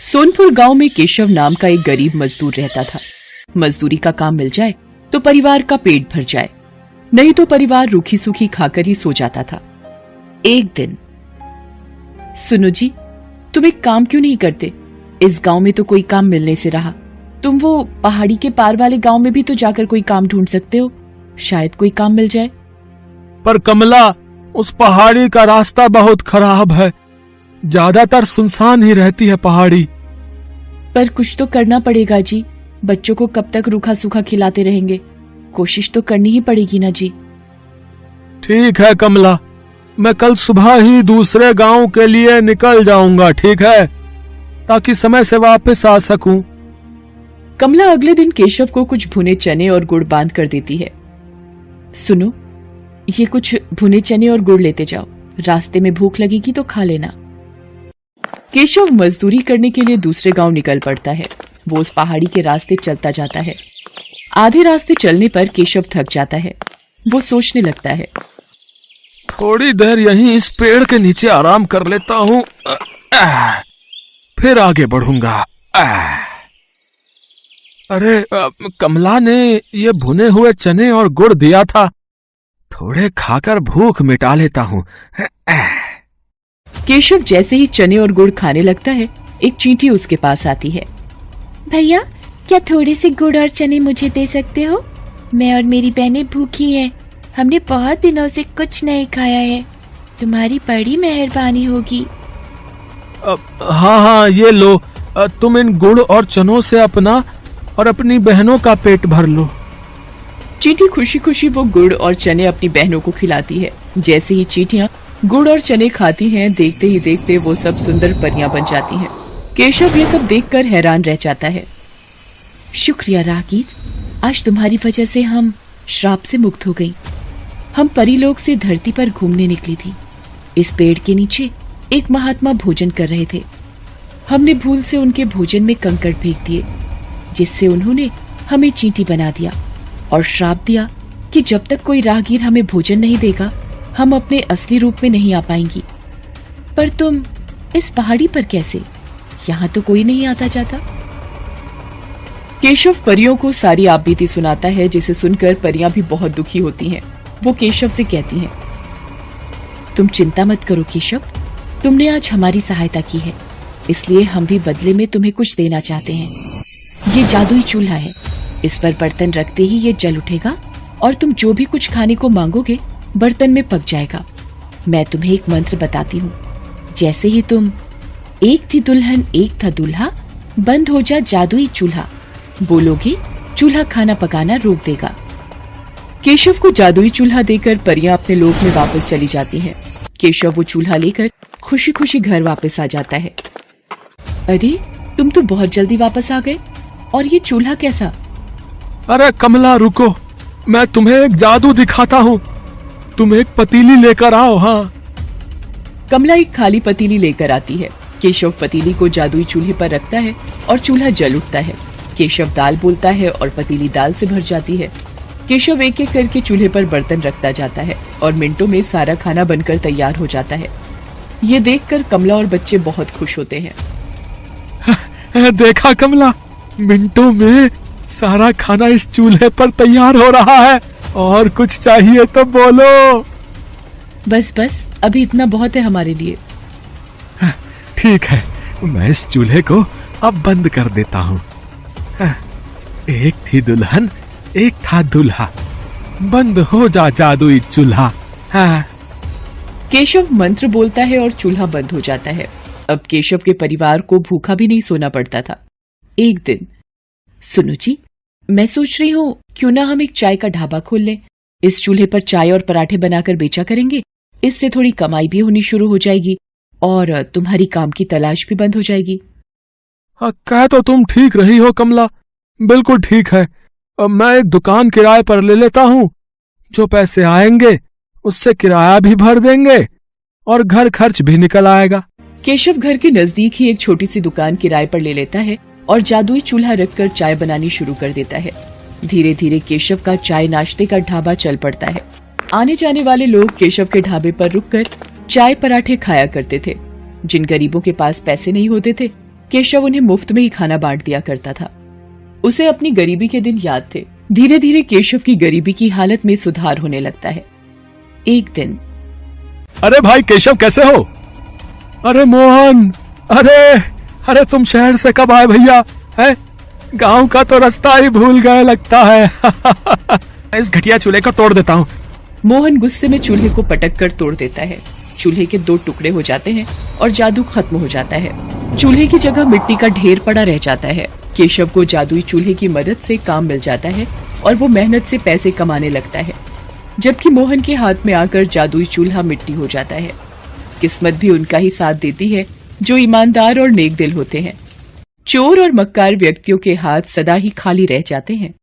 सोनपुर गांव में केशव नाम का एक गरीब मजदूर रहता था। मजदूरी का काम मिल जाए तो परिवार का पेट भर जाए, नहीं तो परिवार रूखी सूखी खाकर ही सो जाता था। एक दिन, सुनो जी, तुम एक काम क्यों नहीं करते? इस गांव में तो कोई काम मिलने से रहा। तुम वो पहाड़ी के पार वाले गांव में भी तो जाकर कोई काम ढूंढ सकते हो, शायद कोई काम मिल जाए। पर कमला, उस पहाड़ी का रास्ता बहुत खराब है, ज्यादातर सुनसान ही रहती है पहाड़ी। पर कुछ तो करना पड़ेगा जी, बच्चों को कब तक रूखा सूखा खिलाते रहेंगे? कोशिश तो करनी ही पड़ेगी ना जी। ठीक है कमला, मैं कल सुबह ही दूसरे गांव के लिए निकल जाऊंगा, ठीक है, ताकि समय से वापस आ सकूं। कमला अगले दिन केशव को कुछ भुने चने और गुड़ बांध कर देती है। सुनो, ये कुछ भुने चने और गुड़ लेते जाओ, रास्ते में भूख लगेगी तो खा लेना। केशव मजदूरी करने के लिए दूसरे गांव निकल पड़ता है। वो उस पहाड़ी के रास्ते चलता जाता है। आधे रास्ते चलने पर केशव थक जाता है। वो सोचने लगता है, थोड़ी देर यहीं इस पेड़ के नीचे आराम कर लेता हूँ, फिर आगे बढ़ूंगा। अरे, कमला ने ये भुने हुए चने और गुड़ दिया था, थोड़े खाकर भूख मिटा लेता हूँ। केशव जैसे ही चने और गुड़ खाने लगता है, एक चींटी उसके पास आती है। भैया, क्या थोड़े से गुड़ और चने मुझे दे सकते हो? मैं और मेरी बहनें भूखी हैं। हमने बहुत दिनों से कुछ नहीं खाया है। तुम्हारी बड़ी मेहरबानी होगी। हाँ हाँ, ये लो, तुम इन गुड़ और चनों से अपना और अपनी बहनों का पेट भर लो। चींटी खुशी खुशी वो गुड़ और चने अपनी बहनों को खिलाती है। जैसे ही चींटियां गुड़ और चने खाती हैं, देखते ही देखते वो सब सुंदर परियां बन जाती हैं। केशव ये सब देखकर हैरान रह जाता है। शुक्रिया राहगीर, आज तुम्हारी वजह से हम श्राप से मुक्त हो गई। हम परीलोक से धरती पर घूमने निकली थी। इस पेड़ के नीचे एक महात्मा भोजन कर रहे थे। हमने भूल से उनके भोजन में कंकड़ फेंक दिए, जिससे उन्होंने हमें चींटी बना दिया और श्राप दिया कि जब तक कोई राहगीर हमें भोजन नहीं देगा, हम अपने असली रूप में नहीं आ पाएंगी। पर तुम इस पहाड़ी पर कैसे? यहाँ तो कोई नहीं आता जाता। केशव परियों को सारी आपबीती सुनाता है, जिसे सुनकर परियां भी बहुत दुखी होती हैं। वो केशव से कहती हैं, तुम चिंता मत करो केशव, तुमने आज हमारी सहायता की है, इसलिए हम भी बदले में तुम्हें कुछ देना चाहते हैं। ये जादुई चूल्हा है, इस पर बर्तन रखते ही ये जल उठेगा और तुम जो भी कुछ खाने को मांगोगे बर्तन में पक जाएगा। मैं तुम्हें एक मंत्र बताती हूँ। जैसे ही तुम एक थी दुल्हन एक था दूल्हा, बंद हो जा जादुई चूल्हा बोलोगे, चूल्हा खाना पकाना रोक देगा। केशव को जादुई चूल्हा देकर परियां अपने लोक में वापस चली जाती हैं। केशव वो चूल्हा लेकर खुशी खुशी घर वापस आ जाता है। अरे, तुम तो बहुत जल्दी वापस आ गए, और ये चूल्हा कैसा? अरे कमला, रुको, मैं तुम्हें एक जादू दिखाता हूँ। तुम एक पतीली लेकर आओ। हाँ। कमला एक खाली पतीली लेकर आती है। केशव पतीली को जादुई चूल्हे पर रखता है और चूल्हा जल उठता है। केशव दाल बोलता है और पतीली दाल से भर जाती है। केशव एक एक करके चूल्हे पर बर्तन रखता जाता है और मिनटों में सारा खाना बनकर तैयार हो जाता है। ये देखकर कमला और बच्चे बहुत खुश होते हैं। देखा कमला, मिनटों में सारा खाना इस चूल्हे पर तैयार हो रहा है। और कुछ चाहिए तो बोलो। बस बस, अभी इतना बहुत है हमारे लिए। ठीक है, मैं इस चूल्हे को अब बंद कर देता हूँ। एक थी दुल्हन एक था दूल्हा, बंद हो जा जादुई चूल्हा। केशव मंत्र बोलता है और चूल्हा बंद हो जाता है। अब केशव के परिवार को भूखा भी नहीं सोना पड़ता था। एक दिन, सुनो जी, मैं सोच रही हूँ क्यों ना हम एक चाय का ढाबा खोल लें। इस चूल्हे पर चाय और पराठे बनाकर बेचा करेंगे, इससे थोड़ी कमाई भी होनी शुरू हो जाएगी और तुम्हारी काम की तलाश भी बंद हो जाएगी। कह तो तुम ठीक रही हो कमला, बिल्कुल ठीक है। मैं एक दुकान किराए पर ले लेता हूँ, जो पैसे आएंगे उससे किराया भी भर देंगे और घर खर्च भी निकल आएगा। केशव घर के नजदीक ही एक छोटी सी दुकान किराए पर ले लेता है और जादुई चूल्हा रखकर चाय बनानी शुरू कर देता है। धीरे धीरे केशव का चाय नाश्ते का ढाबा चल पड़ता है। आने जाने वाले लोग केशव के ढाबे पर रुककर चाय पराठे खाया करते थे। जिन गरीबों के पास पैसे नहीं होते थे केशव उन्हें मुफ्त में ही खाना बांट दिया करता था। उसे अपनी गरीबी के दिन याद थे। धीरे धीरे केशव की गरीबी की हालत में सुधार होने लगता है। एक दिन, अरे भाई केशव, कैसे हो? अरे मोहन, अरे तुम शहर से कब आए भैया? है गांव का तो रास्ता ही भूल गए लगता है। इस घटिया चूल्हे को तोड़ देता हूँ। मोहन गुस्से में चूल्हे को पटक कर तोड़ देता है। चूल्हे के 2 टुकड़े हो जाते हैं और जादू खत्म हो जाता है। चूल्हे की जगह मिट्टी का ढेर पड़ा रह जाता है। केशव को जादुई चूल्हे की मदद से काम मिल जाता है और वो मेहनत से पैसे कमाने लगता है, जबकि मोहन के हाथ में आकर जादुई चूल्हा मिट्टी हो जाता है। किस्मत भी उनका ही साथ देती है जो ईमानदार और नेक दिल होते हैं। चोर और मक्कार व्यक्तियों के हाथ सदा ही खाली रह जाते हैं।